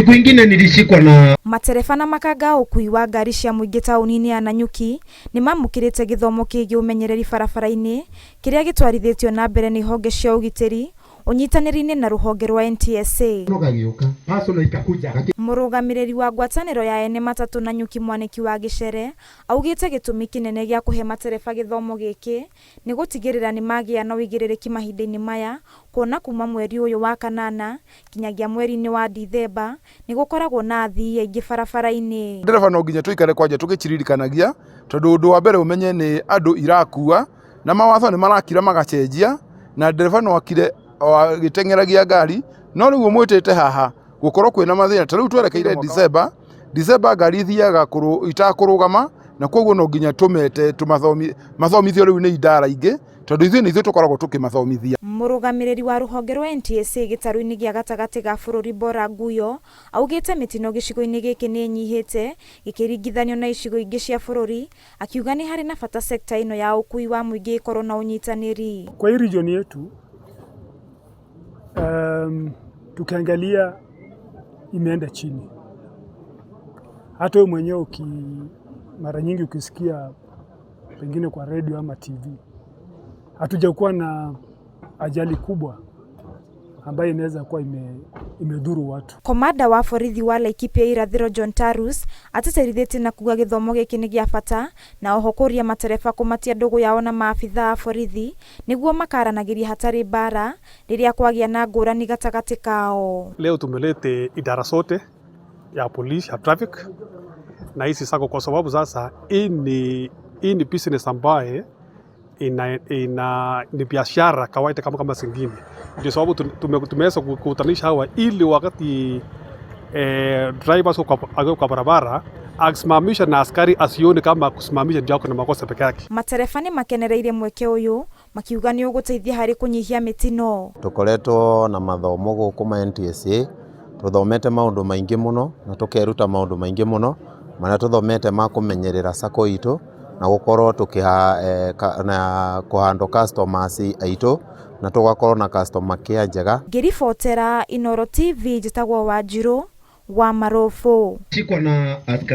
Siku ingine nilishikwa na matereba na makanga ukui wa ngari cia muingi tauni-ini ya Nanyuki ni mamukirite githomo kiigi umenyereri barabara-ini kiria gitwarithitio na mbere ni honge cia ugitiri unyitaniri-ini na ruhonge rwa NTSA. Murugamiriri wa ngwataniro ya ene matatu Nanyuki Mwaniki wa Gicere augite gitumi kinene gia kuhe matereba githomo giki ni gutigirira ni magia na uigiririki mahinda-ini maya kuona kuma mweri uyu wa kanana kinyagia mweri-ini wa Dithemba ni gukoragwo na athii aingi barabara-ini. Ndereba no nginya tuikare kwanja tugichiririkanagia tondu undu wa mbere umenye ni andu irakua na mawatho ni marakira magacenjia na ndereba no akire gitengeragia ngari no riu mwitete haha gukorwo kwina mathina ta riu twerekeire December ngari thiaga itakurugama na koguo no nginya tumete mathomithio riu ni idara ingi tondu ithuĩ nĩ ithuĩ tukoragwo tukimathomithia. Murugamiriri wa ruhonge rwa NTSA gitaru-ini gia gatagati ga bururi Bora Nguyo augite mitino gicigo-ini giki ni nyihite gikiringithanio na icigo ingi cia bururi akiuga ni hari na bata sekta ino ya ukui wa muingi ikorwo na unyitaniri. Kwa hii region yetu tukiangalia imeenda chini. Hata wewe mwenyewe mara nyingi ukisikia pengine kwa radio ama TV, hatujakuwa na ajali kubwa ambayo inaweza kuwa imedhuru watu. Komanda wa borithi wa Laikipia Irathĩro John Tarus atĩtĩrithĩtie na kuga gĩthomo gĩkĩ nĩ gĩa bata na oho kũria matereba kũmatia ndũgũ yao na maabitha a borithi nĩguo makaranagĩria hatarĩ bara rĩrĩa kwagĩa na ngũrani gatagatĩ kao. Leo tumelete idara sote ya polisi ya traffic na hizi sako kwa sababu sasa hii ni business ambaye ni biashara kawaida kama zingine. Ndio sababu tumeweza kukutanisha hawa ili wakati drivers kwa barabara akisimamisha na askari asione kama kusimamisha ndio kuna makosa peke yake. Matereba ni makenereire mweke uyu makiuga ni uguteithia hari kunyihia mitino. Tukoretwo na mathomo gukuma NTSA tuthomete maundu maingi muno na tukeruta maundu maingi muno mana tuthomete ma kumenyerera sako itu na gukorwo na kuhando customers aitu na tugakorwo na customer care njega. Ngiribotera Inooro TV njitagwo Wanjiru wa Marofu.